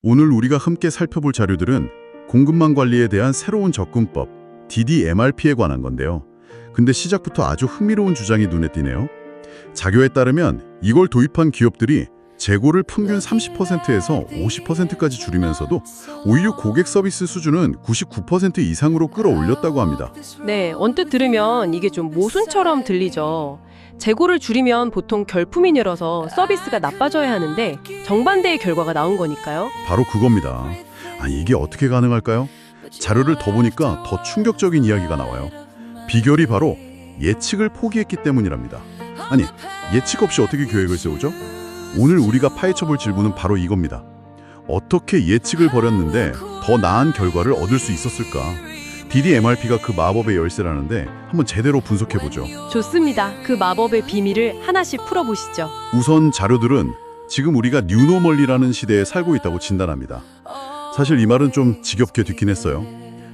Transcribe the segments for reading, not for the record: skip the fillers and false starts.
오늘 우리가 함께 살펴볼 자료들은 공급망 관리에 대한 새로운 접근법, DDMRP에 관한 건데요. 근데 시작부터 아주 흥미로운 주장이 눈에 띄네요. 자료에 따르면 이걸 도입한 기업들이 재고를 평균 30%에서 50%까지 줄이면서도 오히려 고객 서비스 수준은 99% 이상으로 끌어올렸다고 합니다. 네, 언뜻 들으면 이게 좀 모순처럼 들리죠. 재고를 줄이면 보통 결품이 늘어서 서비스가 나빠져야 하는데 정반대의 결과가 나온 거니까요. 바로 그겁니다. 아니, 이게 어떻게 가능할까요? 자료를 더 보니까 더 충격적인 이야기가 나와요. 비결이 바로 예측을 포기했기 때문이랍니다. 아니, 예측 없이 어떻게 계획을 세우죠? 오늘 우리가 파헤쳐볼 질문은 바로 이겁니다. 어떻게 예측을 버렸는데 더 나은 결과를 얻을 수 있었을까? DDMRP가 그 마법의 열쇠라는데 한번 제대로 분석해보죠. 좋습니다. 그 마법의 비밀을 하나씩 풀어보시죠. 우선 자료들은 지금 우리가 뉴노멀이라는 시대에 살고 있다고 진단합니다. 사실 이 말은 좀 지겹게 듣긴 했어요.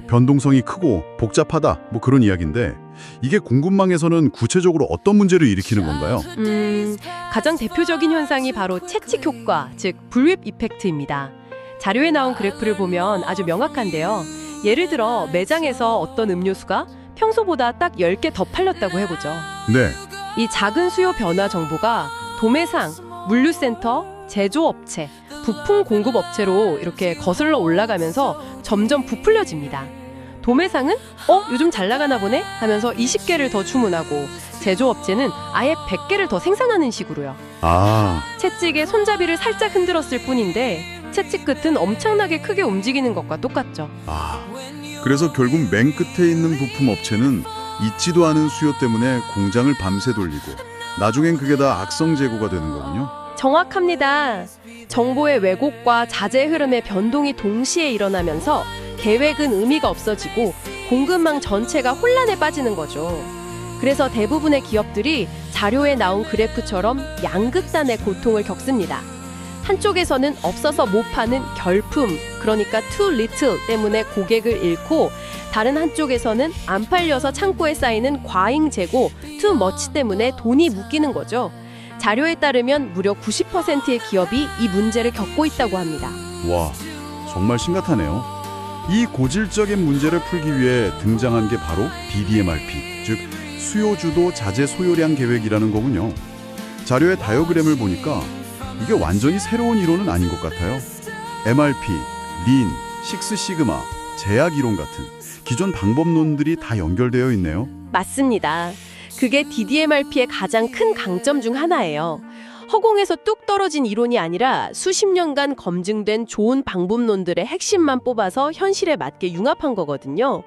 변동성이 크고 복잡하다 뭐 그런 이야기인데 이게 공급망에서는 구체적으로 어떤 문제를 일으키는 건가요? 가장 대표적인 현상이 바로 채찍 효과, 즉 불윕 이펙트입니다. 자료에 나온 그래프를 보면 아주 명확한데요. 예를 들어 매장에서 어떤 음료수가 평소보다 딱 10개 더 팔렸다고 해보죠. 네, 이 작은 수요 변화 정보가 도매상, 물류센터, 제조업체, 부품 공급업체로 이렇게 거슬러 올라가면서 점점 부풀려집니다. 도매상은 요즘 잘 나가나 보네 하면서 20개를 더 주문하고 제조업체는 아예 100개를 더 생산하는 식으로요. 채찍의 손잡이를 살짝 흔들었을 뿐인데 채찍 끝은 엄청나게 크게 움직이는 것과 똑같죠. 그래서 결국 맨 끝에 있는 부품 업체는 있지도 않은 수요 때문에 공장을 밤새 돌리고 나중엔 그게 다 악성 재고가 되는 거군요. 정확합니다. 정보의 왜곡과 자재 흐름의 변동이 동시에 일어나면서 계획은 의미가 없어지고 공급망 전체가 혼란에 빠지는 거죠. 그래서 대부분의 기업들이 자료에 나온 그래프처럼 양극단의 고통을 겪습니다. 한쪽에서는 없어서 못 파는 결품, 그러니까 too little 때문에 고객을 잃고 다른 한쪽에서는 안 팔려서 창고에 쌓이는 과잉 재고 too much 때문에 돈이 묶이는 거죠. 자료에 따르면 무려 90%의 기업이 이 문제를 겪고 있다고 합니다. 와, 정말 심각하네요. 이 고질적인 문제를 풀기 위해 등장한 게 바로 DDMRP, 즉 수요주도 자재 소요량 계획이라는 거군요. 자료의 다이어그램을 보니까 이게 완전히 새로운 이론은 아닌 것 같아요. MRP, 린, 식스시그마, 제약 이론 같은 기존 방법론들이 다 연결되어 있네요. 맞습니다. 그게 DDMRP의 가장 큰 강점 중 하나예요. 허공에서 뚝 떨어진 이론이 아니라 수십 년간 검증된 좋은 방법론들의 핵심만 뽑아서 현실에 맞게 융합한 거거든요.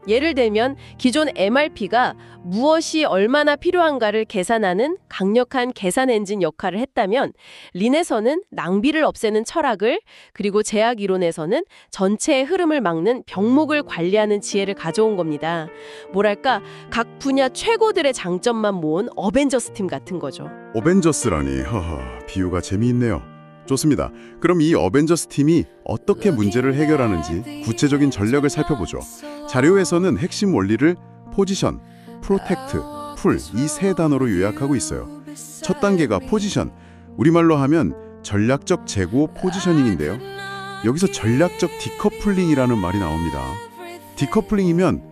예를 들면 기존 MRP가 무엇이 얼마나 필요한가를 계산하는 강력한 계산 엔진 역할을 했다면 린에서는 낭비를 없애는 철학을, 그리고 제약 이론에서는 전체의 흐름을 막는 병목을 관리하는 지혜를 가져온 겁니다. 뭐랄까, 각 분야 최고들의 장점만 모은 어벤져스 팀 같은 거죠. 어벤져스라니, 비유가 재미있네요. 좋습니다. 그럼 이 어벤져스 팀이 어떻게 문제를 해결하는지 구체적인 전략을 살펴보죠. 자료에서는 핵심 원리를 포지션, 프로텍트, 풀 이 세 단어로 요약하고 있어요. 첫 단계가 포지션, 우리말로 하면 전략적 재고 포지셔닝인데요. 여기서 전략적 디커플링이라는 말이 나옵니다. 디커플링이면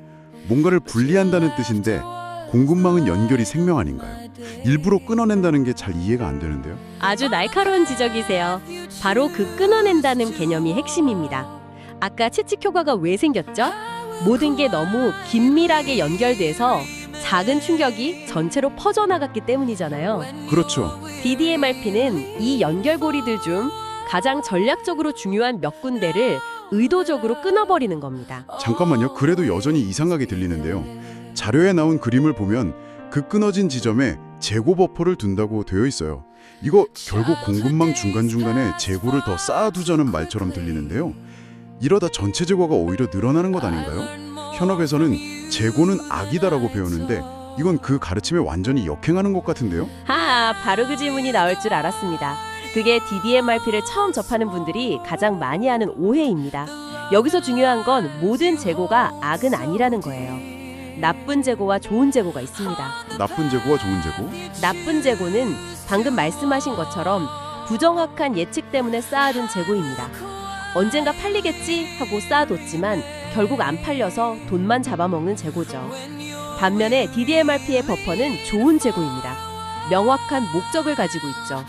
뭔가를 분리한다는 뜻인데 공급망은 연결이 생명 아닌가요? 일부러 끊어낸다는 게 잘 이해가 안 되는데요. 아주 날카로운 지적이세요. 바로 그 끊어낸다는 개념이 핵심입니다. 아까 채찍 효과가 왜 생겼죠? 모든 게 너무 긴밀하게 연결돼서 작은 충격이 전체로 퍼져나갔기 때문이잖아요. 그렇죠. DDMRP는 이 연결고리들 중 가장 전략적으로 중요한 몇 군데를 의도적으로 끊어버리는 겁니다. 잠깐만요. 그래도 여전히 이상하게 들리는데요. 자료에 나온 그림을 보면 그 끊어진 지점에 재고 버퍼를 둔다고 되어 있어요. 이거 결국 공급망 중간중간에 재고를 더 쌓아두자는 말처럼 들리는데요. 이러다 전체 재고가 오히려 늘어나는 것 아닌가요? 현업에서는 재고는 악이다라고 배우는데 이건 그 가르침에 완전히 역행하는 것 같은데요? 바로 그 질문이 나올 줄 알았습니다. 그게 DDMRP를 처음 접하는 분들이 가장 많이 하는 오해입니다. 여기서 중요한 건 모든 재고가 악은 아니라는 거예요. 나쁜 재고와 좋은 재고가 있습니다. 나쁜 재고와 좋은 재고? 나쁜 재고는 방금 말씀하신 것처럼 부정확한 예측 때문에 쌓아둔 재고입니다. 언젠가 팔리겠지 하고 쌓아뒀지만 결국 안 팔려서 돈만 잡아먹는 재고죠. 반면에 DDMRP의 버퍼는 좋은 재고입니다. 명확한 목적을 가지고 있죠.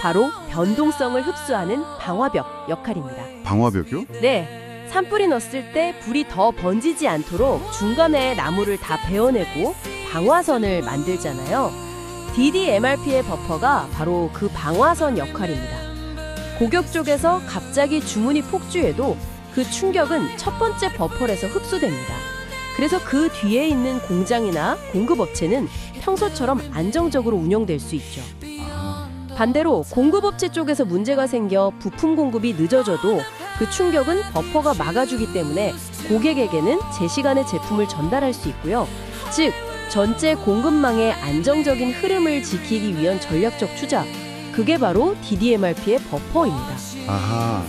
바로 변동성을 흡수하는 방화벽 역할입니다. 방화벽이요? 네, 산불이 났을 때 불이 더 번지지 않도록 중간에 나무를 다 베어내고 방화선을 만들잖아요. DDMRP의 버퍼가 바로 그 방화선 역할입니다. 고객 쪽에서 갑자기 주문이 폭주해도 그 충격은 첫 번째 버퍼에서 흡수됩니다. 그래서 그 뒤에 있는 공장이나 공급업체는 평소처럼 안정적으로 운영될 수 있죠. 반대로 공급업체 쪽에서 문제가 생겨 부품 공급이 늦어져도 그 충격은 버퍼가 막아주기 때문에 고객에게는 제 시간에 제품을 전달할 수 있고요. 즉, 전체 공급망의 안정적인 흐름을 지키기 위한 전략적 투자. 그게 바로 DDMRP의 버퍼입니다. 아하,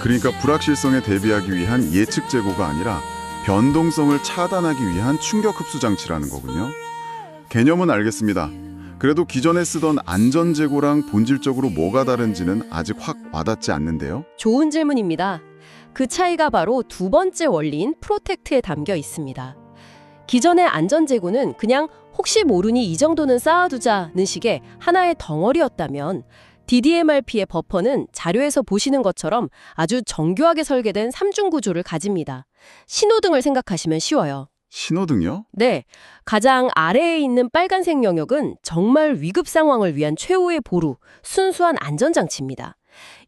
그러니까 불확실성에 대비하기 위한 예측 재고가 아니라 변동성을 차단하기 위한 충격 흡수 장치라는 거군요. 개념은 알겠습니다. 그래도 기존에 쓰던 안전 재고랑 본질적으로 뭐가 다른지는 아직 확 와닿지 않는데요. 좋은 질문입니다. 그 차이가 바로 두 번째 원리인 프로텍트에 담겨 있습니다. 기존의 안전 재고는 그냥 혹시 모르니 이 정도는 쌓아두자는 식의 하나의 덩어리였다면 DDMRP의 버퍼는 자료에서 보시는 것처럼 아주 정교하게 설계된 3중 구조를 가집니다. 신호등을 생각하시면 쉬워요. 신호등이요? 네, 가장 아래에 있는 빨간색 영역은 정말 위급 상황을 위한 최후의 보루, 순수한 안전장치입니다.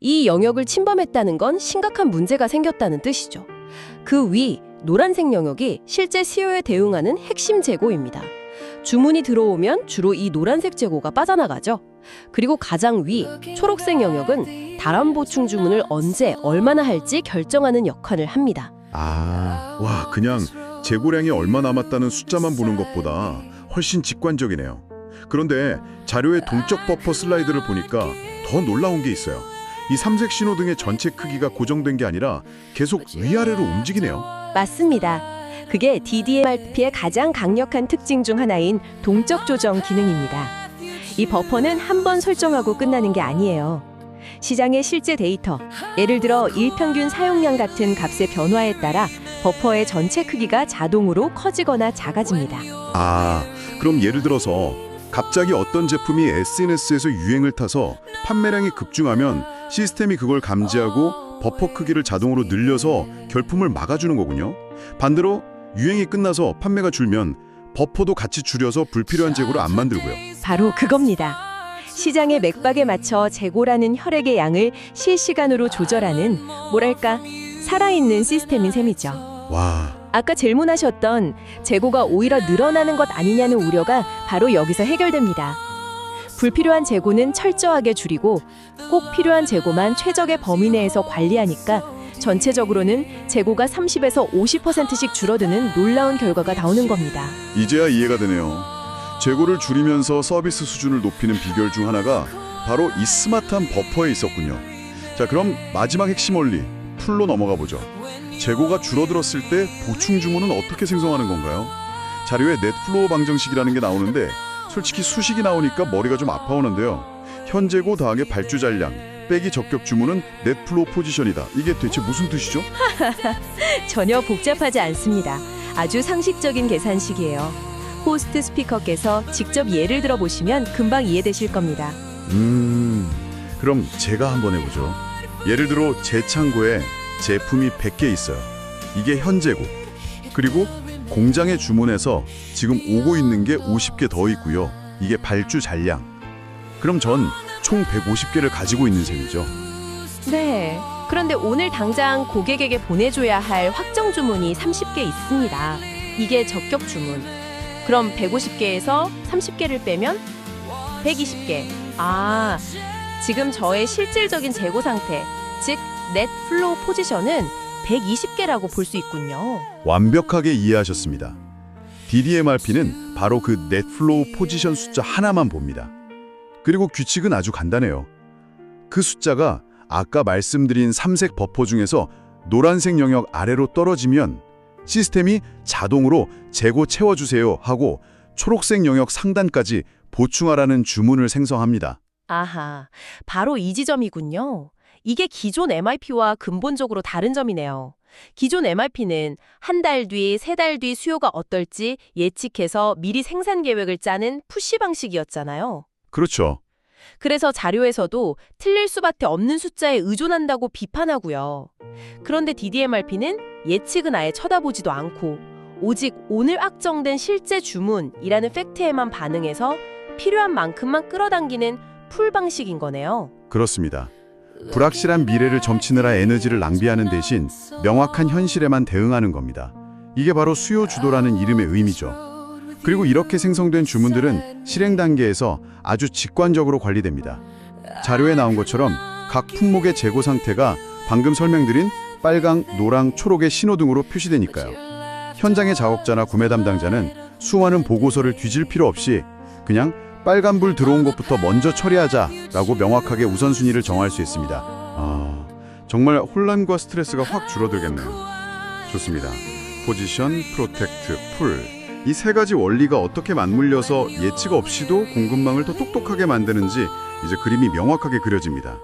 이 영역을 침범했다는 건 심각한 문제가 생겼다는 뜻이죠. 그 위, 노란색 영역이 실제 수요에 대응하는 핵심 재고입니다. 주문이 들어오면 주로 이 노란색 재고가 빠져나가죠. 그리고 가장 위, 초록색 영역은 다란 보충 주문을 언제, 얼마나 할지 결정하는 역할을 합니다. 와, 그냥 재고량이 얼마 남았다는 숫자만 보는 것보다 훨씬 직관적이네요. 그런데 자료의 동적 버퍼 슬라이드를 보니까 더 놀라운 게 있어요. 이 삼색 신호등의 전체 크기가 고정된 게 아니라 계속 위아래로 움직이네요. 맞습니다. 그게 DDMRP의 가장 강력한 특징 중 하나인 동적 조정 기능입니다. 이 버퍼는 한 번 설정하고 끝나는 게 아니에요. 시장의 실제 데이터, 예를 들어 일평균 사용량 같은 값의 변화에 따라 버퍼의 전체 크기가 자동으로 커지거나 작아집니다. 그럼 예를 들어서 갑자기 어떤 제품이 SNS에서 유행을 타서 판매량이 급증하면 시스템이 그걸 감지하고 버퍼 크기를 자동으로 늘려서 결품을 막아주는 거군요. 반대로 유행이 끝나서 판매가 줄면 버퍼도 같이 줄여서 불필요한 재고를 안 만들고요. 바로 그겁니다. 시장의 맥박에 맞춰 재고라는 혈액의 양을 실시간으로 조절하는 뭐랄까 살아있는 시스템인 셈이죠. 와, 아까 질문하셨던 재고가 오히려 늘어나는 것 아니냐는 우려가 바로 여기서 해결됩니다. 불필요한 재고는 철저하게 줄이고 꼭 필요한 재고만 최적의 범위 내에서 관리하니까 전체적으로는 재고가 30에서 50%씩 줄어드는 놀라운 결과가 나오는 겁니다. 이제야 이해가 되네요. 재고를 줄이면서 서비스 수준을 높이는 비결 중 하나가 바로 이 스마트한 버퍼에 있었군요. 자, 그럼 마지막 핵심 원리, 풀로 넘어가 보죠. 재고가 줄어들었을 때 보충 주문은 어떻게 생성하는 건가요? 자료에 넷플로우 방정식이라는 게 나오는데 솔직히 수식이 나오니까 머리가 좀 아파오는데요. 현재고 더하기 발주 잔량 빼기 적격 주문은 넷플로우 포지션이다. 이게 대체 무슨 뜻이죠? 전혀 복잡하지 않습니다. 아주 상식적인 계산식이에요. 호스트 스피커께서 직접 예를 들어 보시면 금방 이해되실 겁니다. 그럼 제가 한번 해보죠. 예를 들어 제 창고에 제품이 100개 있어요. 이게 현재고. 그리고 공장에 주문해서 지금 오고 있는 게 50개 더 있고요. 이게 발주 잔량. 그럼 전 총 150개를 가지고 있는 셈이죠. 네. 그런데 오늘 당장 고객에게 보내줘야 할 확정 주문이 30개 있습니다. 이게 적격 주문. 그럼 150개에서 30개를 빼면 120개. 지금 저의 실질적인 재고 상태, 즉 넷 플로우 포지션은 120개라고 볼 수 있군요. 완벽하게 이해하셨습니다. DDMRP는 바로 그 넷플로우 포지션 숫자 하나만 봅니다. 그리고 규칙은 아주 간단해요. 그 숫자가 아까 말씀드린 삼색 버퍼 중에서 노란색 영역 아래로 떨어지면 시스템이 자동으로 재고 채워주세요 하고 초록색 영역 상단까지 보충하라는 주문을 생성합니다. 아하, 바로 이 지점이군요. 이게 기존 MRP와 근본적으로 다른 점이네요. 기존 MRP는 한 달 뒤, 세 달 뒤 수요가 어떨지 예측해서 미리 생산 계획을 짜는 푸시 방식이었잖아요. 그렇죠. 그래서 자료에서도 틀릴 수밖에 없는 숫자에 의존한다고 비판하고요. 그런데 DDMRP는 예측은 아예 쳐다보지도 않고 오직 오늘 확정된 실제 주문이라는 팩트에만 반응해서 필요한 만큼만 끌어당기는 풀 방식인 거네요. 그렇습니다. 불확실한 미래를 점치느라 에너지를 낭비하는 대신 명확한 현실에만 대응하는 겁니다. 이게 바로 수요 주도라는 이름의 의미죠. 그리고 이렇게 생성된 주문들은 실행 단계에서 아주 직관적으로 관리됩니다. 자료에 나온 것처럼 각 품목의 재고 상태가 방금 설명드린 빨강, 노랑, 초록의 신호등으로 표시되니까요. 현장의 작업자나 구매 담당자는 수많은 보고서를 뒤질 필요 없이 그냥 빨간불 들어온 것부터 먼저 처리하자라고 명확하게 우선순위를 정할 수 있습니다. 정말 혼란과 스트레스가 확 줄어들겠네요. 좋습니다. 포지션, 프로텍트, 풀. 이 세 가지 원리가 어떻게 맞물려서 예측 없이도 공급망을 더 똑똑하게 만드는지 이제 그림이 명확하게 그려집니다.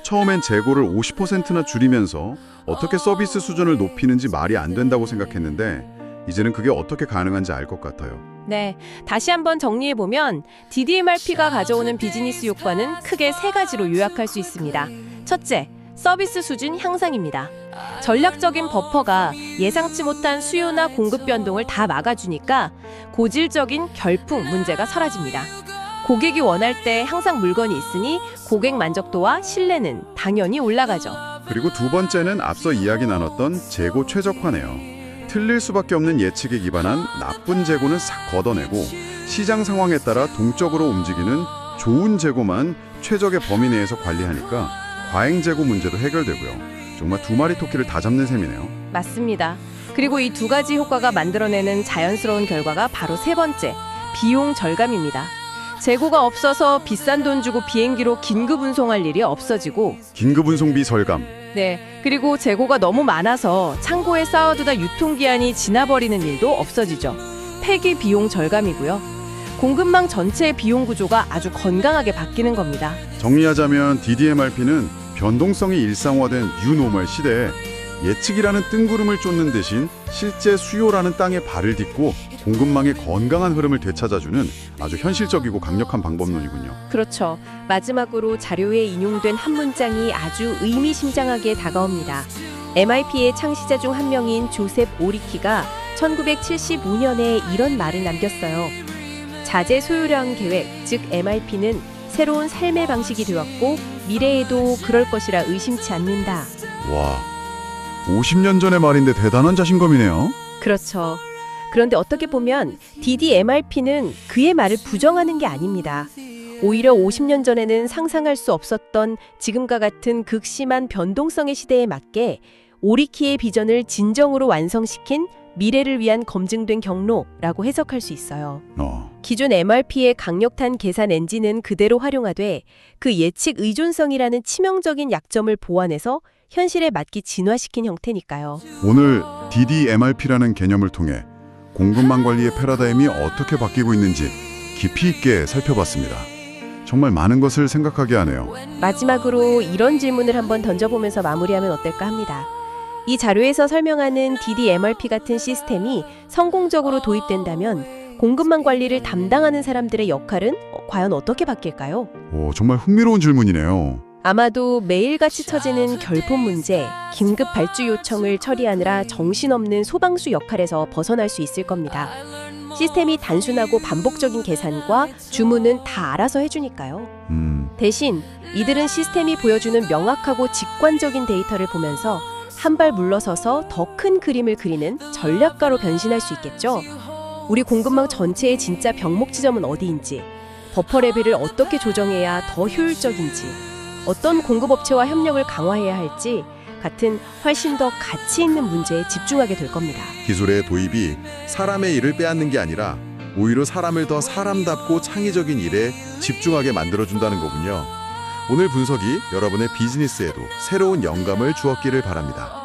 처음엔 재고를 50%나 줄이면서 어떻게 서비스 수준을 높이는지 말이 안 된다고 생각했는데 이제는 그게 어떻게 가능한지 알 것 같아요. 네, 다시 한번 정리해보면 DDMRP가 가져오는 비즈니스 효과는 크게 세 가지로 요약할 수 있습니다. 첫째, 서비스 수준 향상입니다. 전략적인 버퍼가 예상치 못한 수요나 공급 변동을 다 막아주니까 고질적인 결풍 문제가 사라집니다. 고객이 원할 때 항상 물건이 있으니 고객 만족도와 신뢰는 당연히 올라가죠. 그리고 두 번째는 앞서 이야기 나눴던 재고 최적화네요. 틀릴 수밖에 없는 예측에 기반한 나쁜 재고는 싹 걷어내고 시장 상황에 따라 동적으로 움직이는 좋은 재고만 최적의 범위 내에서 관리하니까 과잉 재고 문제도 해결되고요. 정말 두 마리 토끼를 다 잡는 셈이네요. 맞습니다. 그리고 이 두 가지 효과가 만들어내는 자연스러운 결과가 바로 세 번째, 비용 절감입니다. 재고가 없어서 비싼 돈 주고 비행기로 긴급 운송할 일이 없어지고 긴급 운송비 절감. 네, 그리고 재고가 너무 많아서 창고에 쌓아두다 유통기한이 지나버리는 일도 없어지죠. 폐기 비용 절감이고요. 공급망 전체의 비용 구조가 아주 건강하게 바뀌는 겁니다. 정리하자면 DDMRP는 변동성이 일상화된 뉴노멀 시대에 예측이라는 뜬구름을 쫓는 대신 실제 수요라는 땅에 발을 딛고 공급망의 건강한 흐름을 되찾아주는 아주 현실적이고 강력한 방법론이군요. 그렇죠. 마지막으로 자료에 인용된 한 문장이 아주 의미심장하게 다가옵니다. MRP의 창시자 중 한 명인 조셉 오리키가 1975년에 이런 말을 남겼어요. 자재 소요량 계획, 즉 MRP는 새로운 삶의 방식이 되었고 미래에도 그럴 것이라 의심치 않는다. 와, 50년 전의 말인데 대단한 자신감이네요. 그렇죠. 그런데 어떻게 보면 DDMRP는 그의 말을 부정하는 게 아닙니다. 오히려 50년 전에는 상상할 수 없었던 지금과 같은 극심한 변동성의 시대에 맞게 오리키의 비전을 진정으로 완성시킨 미래를 위한 검증된 경로라고 해석할 수 있어요. 기존 MRP의 강력한 계산 엔진은 그대로 활용하되 그 예측 의존성이라는 치명적인 약점을 보완해서 현실에 맞게 진화시킨 형태니까요. 오늘 DDMRP라는 개념을 통해 공급망 관리의 패러다임이 어떻게 바뀌고 있는지 깊이 있게 살펴봤습니다. 정말 많은 것을 생각하게 하네요. 마지막으로 이런 질문을 한번 던져보면서 마무리하면 어떨까 합니다. 이 자료에서 설명하는 DDMRP 같은 시스템이 성공적으로 도입된다면 공급망 관리를 담당하는 사람들의 역할은 과연 어떻게 바뀔까요? 정말 흥미로운 질문이네요. 아마도 매일같이 처지는 결폰 문제, 긴급 발주 요청을 처리하느라 정신없는 소방수 역할에서 벗어날 수 있을 겁니다. 시스템이 단순하고 반복적인 계산과 주문은 다 알아서 해주니까요. 대신 이들은 시스템이 보여주는 명확하고 직관적인 데이터를 보면서 한 발 물러서서 더 큰 그림을 그리는 전략가로 변신할 수 있겠죠. 우리 공급망 전체의 진짜 병목 지점은 어디인지, 버퍼 레벨을 어떻게 조정해야 더 효율적인지, 어떤 공급업체와 협력을 강화해야 할지 같은 훨씬 더 가치 있는 문제에 집중하게 될 겁니다. 기술의 도입이 사람의 일을 빼앗는 게 아니라 오히려 사람을 더 사람답고 창의적인 일에 집중하게 만들어준다는 거군요. 오늘 분석이 여러분의 비즈니스에도 새로운 영감을 주었기를 바랍니다.